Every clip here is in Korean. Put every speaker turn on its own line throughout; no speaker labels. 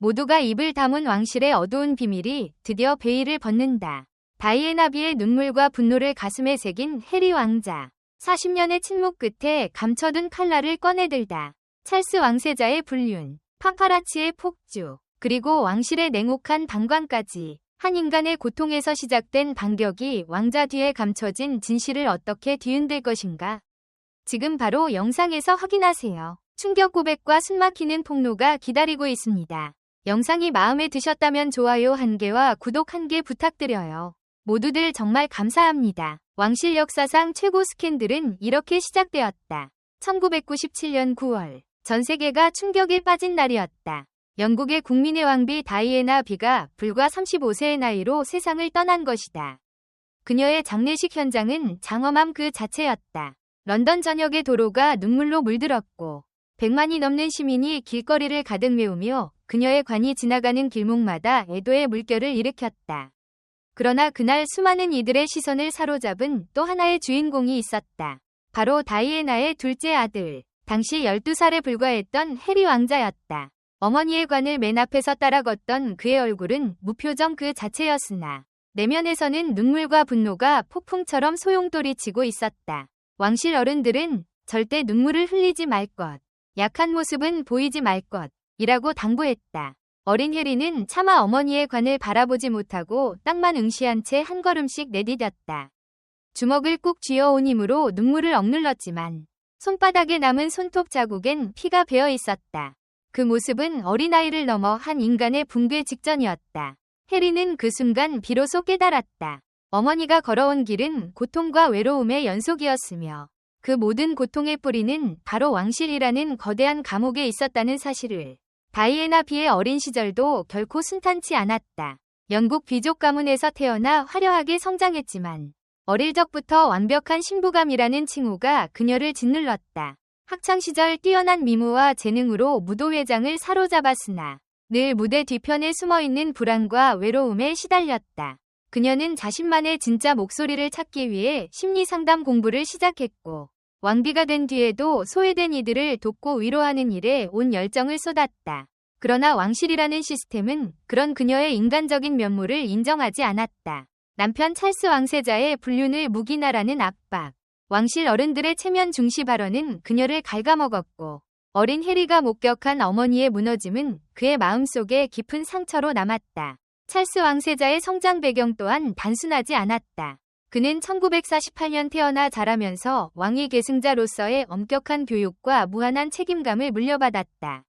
모두가 입을 다문 왕실의 어두운 비밀이 드디어 베일을 벗는다. 다이애나비의 눈물과 분노를 가슴에 새긴 해리 왕자. 40년의 침묵 끝에 감춰둔 칼날을 꺼내들다. 찰스 왕세자의 불륜, 파파라치의 폭주, 그리고 왕실의 냉혹한 방관까지. 한 인간의 고통에서 시작된 반격이 왕자 뒤에 감춰진 진실을 어떻게 뒤흔들 것인가? 지금 바로 영상에서 확인하세요. 충격 고백과 숨막히는 폭로가 기다리고 있습니다. 영상이 마음에 드셨다면 좋아요 1개와 구독 1개 부탁드려요. 모두들 정말 감사합니다. 왕실 역사상 최고 스캔들은 이렇게 시작되었다. 1997년 9월, 전 세계가 충격에 빠진 날이었다. 영국의 국민의 왕비 다이애나 비가 불과 35세의 나이로 세상을 떠난 것이다. 그녀의 장례식 현장은 장엄함 그 자체였다. 런던 전역의 도로가 눈물로 물들었고 100만이 넘는 시민이 길거리를 가득 메우며 그녀의 관이 지나가는 길목마다 애도의 물결을 일으켰다. 그러나 그날 수많은 이들의 시선을 사로잡은 또 하나의 주인공이 있었다. 바로 다이애나의 둘째 아들, 당시 12살에 불과했던 해리 왕자였다. 어머니의 관을 맨 앞에서 따라 걷던 그의 얼굴은 무표정 그 자체였으나 내면에서는 눈물과 분노가 폭풍처럼 소용돌이치고 있었다. 왕실 어른들은 절대 눈물을 흘리지 말 것, 약한 모습은 보이지 말 것, 이라고 당부했다. 어린 해리는 차마 어머니의 관을 바라보지 못하고 땅만 응시한 채 한 걸음씩 내디뎠다. 주먹을 꾹 쥐어온 힘으로 눈물을 억눌렀지만 손바닥에 남은 손톱 자국엔 피가 배어 있었다. 그 모습은 어린아이를 넘어 한 인간의 붕괴 직전이었다. 해리는 그 순간 비로소 깨달았다. 어머니가 걸어온 길은 고통과 외로움의 연속이었으며 그 모든 고통의 뿌리는 바로 왕실이라는 거대한 감옥에 있었다는 사실을. 다이애나 비의 어린 시절도 결코 순탄치 않았다. 영국 귀족 가문에서 태어나 화려하게 성장했지만 어릴 적부터 완벽한 신부감이라는 칭호가 그녀를 짓눌렀다. 학창시절 뛰어난 미모와 재능으로 무도회장을 사로잡았으나 늘 무대 뒤편에 숨어있는 불안과 외로움에 시달렸다. 그녀는 자신만의 진짜 목소리를 찾기 위해 심리상담 공부를 시작했고 왕비가 된 뒤에도 소외된 이들을 돕고 위로하는 일에 온 열정을 쏟았다. 그러나 왕실이라는 시스템은 그런 그녀의 인간적인 면모를 인정하지 않았다. 남편 찰스 왕세자의 불륜을 묵인하라는 압박, 왕실 어른들의 체면 중시 발언은 그녀를 갉아먹었고 어린 해리가 목격한 어머니의 무너짐은 그의 마음속에 깊은 상처로 남았다. 찰스 왕세자의 성장 배경 또한 단순하지 않았다. 그는 1948년 태어나 자라면서 왕위 계승자로서의 엄격한 교육과 무한한 책임감을 물려받았다.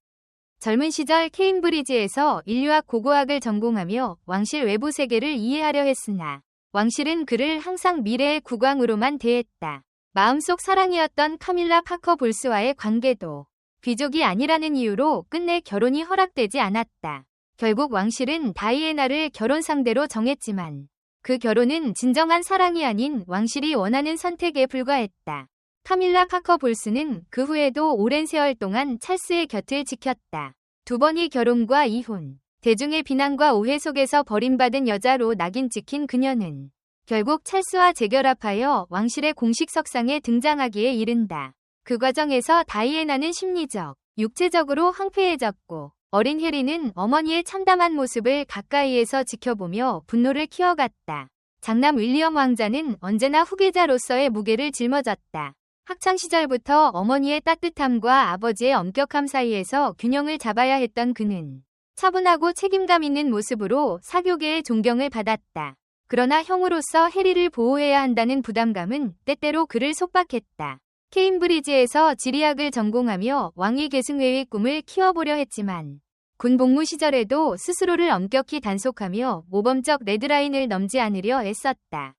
젊은 시절 케임브리지에서 인류학 고고학을 전공하며 왕실 외부 세계를 이해하려 했으나 왕실은 그를 항상 미래의 국왕으로만 대했다. 마음속 사랑이었던 카밀라 파커 볼스와의 관계도 귀족이 아니라는 이유로 끝내 결혼이 허락되지 않았다. 결국 왕실은 다이애나를 결혼 상대로 정했지만 그 결혼은 진정한 사랑이 아닌 왕실이 원하는 선택에 불과했다. 카밀라 파커 볼스는 그 후에도 오랜 세월 동안 찰스의 곁을 지켰다. 두 번의 결혼과 이혼, 대중의 비난과 오해 속에서 버림받은 여자로 낙인 찍힌 그녀는 결국 찰스와 재결합하여 왕실의 공식 석상에 등장하기에 이른다. 그 과정에서 다이애나는 심리적, 육체적으로 황폐해졌고 어린 해리는 어머니의 참담한 모습을 가까이에서 지켜보며 분노를 키워갔다. 장남 윌리엄 왕자는 언제나 후계자로서의 무게를 짊어졌다. 학창시절부터 어머니의 따뜻함과 아버지의 엄격함 사이에서 균형을 잡아야 했던 그는 차분하고 책임감 있는 모습으로 사교계의 존경을 받았다. 그러나 형으로서 해리를 보호해야 한다는 부담감은 때때로 그를 속박했다. 케임브리지에서 지리학을 전공하며 왕위 계승회의 꿈을 키워보려 했지만 군 복무 시절에도 스스로를 엄격히 단속하며 모범적 레드라인을 넘지 않으려 애썼다.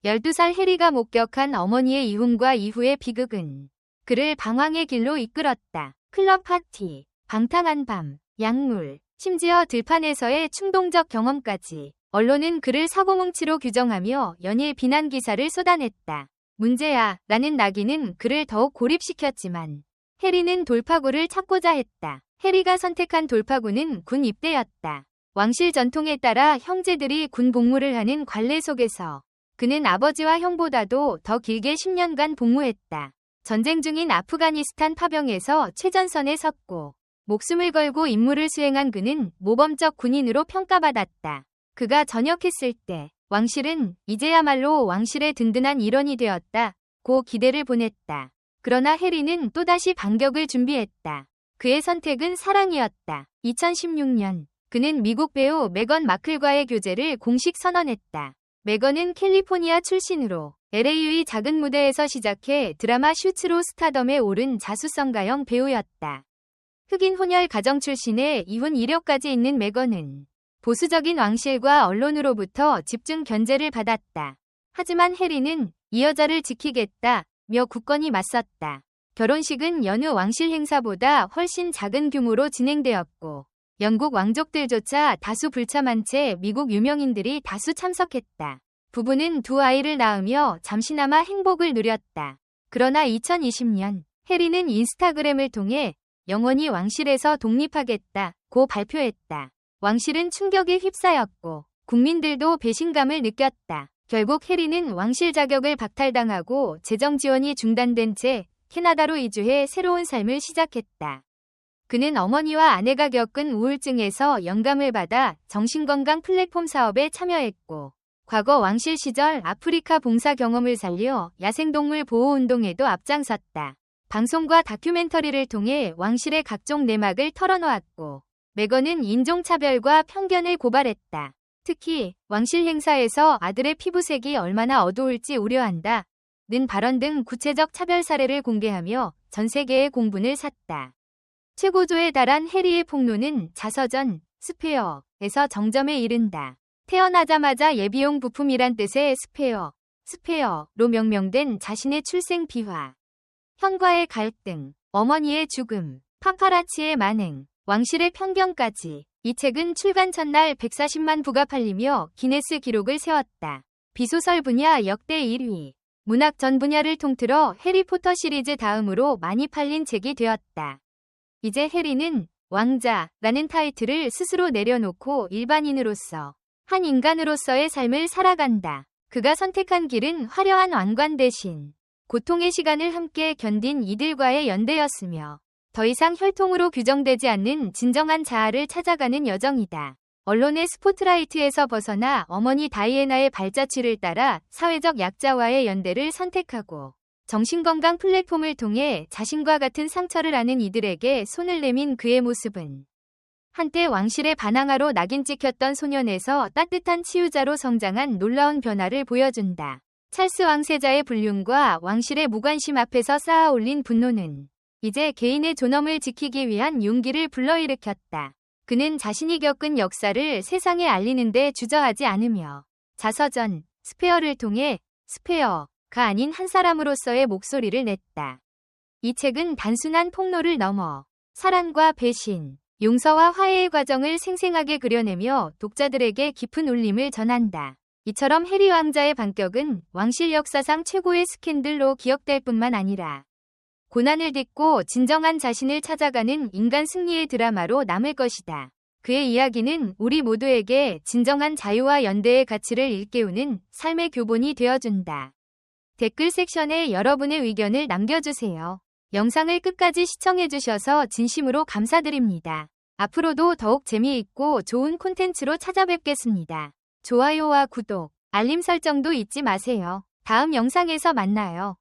12살 해리가 목격한 어머니의 이혼과 이후의 비극은 그를 방황의 길로 이끌었다. 클럽 파티, 방탕한 밤, 약물, 심지어 들판에서의 충동적 경험까지 언론은 그를 사고뭉치로 규정하며 연일 비난 기사를 쏟아냈다. 문제야 라는 낙인은 그를 더욱 고립시켰지만 해리는 돌파구를 찾고자 했다. 해리가 선택한 돌파구는 군 입대였다. 왕실 전통에 따라 형제들이 군 복무를 하는 관례 속에서 그는 아버지와 형보다도 더 길게 10년간 복무했다. 전쟁 중인 아프가니스탄 파병에서 최전선에 섰고 목숨을 걸고 임무를 수행한 그는 모범적 군인으로 평가받았다. 그가 전역했을 때 왕실은 이제야말로 왕실의 든든한 일원이 되었다고 기대를 보냈다. 그러나 해리는 또다시 반격을 준비했다. 그의 선택은 사랑이었다. 2016년 그는 미국 배우 메건 마클과의 교제를 공식 선언했다. 메건은 캘리포니아 출신으로 LA의 작은 무대에서 시작해 드라마 슈츠로 스타덤에 오른 자수성가형 배우였다. 흑인 혼혈 가정 출신의 이혼 이력까지 있는 메건은 보수적인 왕실과 언론으로부터 집중 견제를 받았다. 하지만 해리는 이 여자를 지키겠다며 굳건히 맞섰다. 결혼식은 여느 왕실 행사보다 훨씬 작은 규모로 진행되었고 영국 왕족들조차 다수 불참한 채 미국 유명인들이 다수 참석했다. 부부는 두 아이를 낳으며 잠시나마 행복을 누렸다. 그러나 2020년 해리는 인스타그램을 통해 영원히 왕실에서 독립하겠다고 발표했다. 왕실은 충격에 휩싸였고 국민들도 배신감을 느꼈다. 결국 해리는 왕실 자격을 박탈당하고 재정 지원이 중단된 채 캐나다로 이주해 새로운 삶을 시작했다. 그는 어머니와 아내가 겪은 우울증에서 영감을 받아 정신건강 플랫폼 사업에 참여했고 과거 왕실 시절 아프리카 봉사 경험을 살려 야생동물 보호운동에도 앞장섰다. 방송과 다큐멘터리를 통해 왕실의 각종 내막을 털어놓았고 메건은 인종차별과 편견을 고발했다. 특히 왕실 행사에서 아들의 피부색이 얼마나 어두울지 우려한다. 는 발언 등 구체적 차별 사례를 공개하며 전 세계의 공분을 샀다. 최고조에 달한 해리의 폭로는 자서전 스페어에서 정점에 이른다. 태어나자마자 예비용 부품이란 뜻의 스페어로 명명된 자신의 출생 비화, 형과의 갈등, 어머니의 죽음, 파파라치의 만행, 왕실의 편견까지 이 책은 출간 첫날 140만 부가 팔리며 기네스 기록을 세웠다. 비소설 분야 역대 1위, 문학 전 분야를 통틀어 해리포터 시리즈 다음으로 많이 팔린 책이 되었다. 이제 해리는 왕자라는 타이틀을 스스로 내려놓고 일반인으로서 한 인간으로서의 삶을 살아간다. 그가 선택한 길은 화려한 왕관 대신 고통의 시간을 함께 견딘 이들과의 연대였으며 더 이상 혈통으로 규정되지 않는 진정한 자아를 찾아가는 여정이다. 언론의 스포트라이트에서 벗어나 어머니 다이애나의 발자취를 따라 사회적 약자와의 연대를 선택하고 정신건강 플랫폼을 통해 자신과 같은 상처를 아는 이들에게 손을 내민 그의 모습은 한때 왕실의 반항아로 낙인 찍혔던 소년에서 따뜻한 치유자로 성장한 놀라운 변화를 보여준다. 찰스 왕세자의 불륜과 왕실의 무관심 앞에서 쌓아올린 분노는 이제 개인의 존엄을 지키기 위한 용기를 불러일으켰다. 그는 자신이 겪은 역사를 세상에 알리는 데 주저하지 않으며 자서전 스페어를 통해 스페어가 아닌 한 사람으로서의 목소리를 냈다. 이 책은 단순한 폭로를 넘어 사랑과 배신, 용서와 화해의 과정을 생생하게 그려내며 독자들에게 깊은 울림을 전한다. 이처럼 해리 왕자의 반격은 왕실 역사상 최고의 스캔들로 기억될 뿐만 아니라 고난을 딛고 진정한 자신을 찾아가는 인간 승리의 드라마로 남을 것이다. 그의 이야기는 우리 모두에게 진정한 자유와 연대의 가치를 일깨우는 삶의 교본이 되어준다. 댓글 섹션에 여러분의 의견을 남겨주세요. 영상을 끝까지 시청해주셔서 진심으로 감사드립니다. 앞으로도 더욱 재미있고 좋은 콘텐츠로 찾아뵙겠습니다. 좋아요와 구독, 알림 설정도 잊지 마세요. 다음 영상에서 만나요.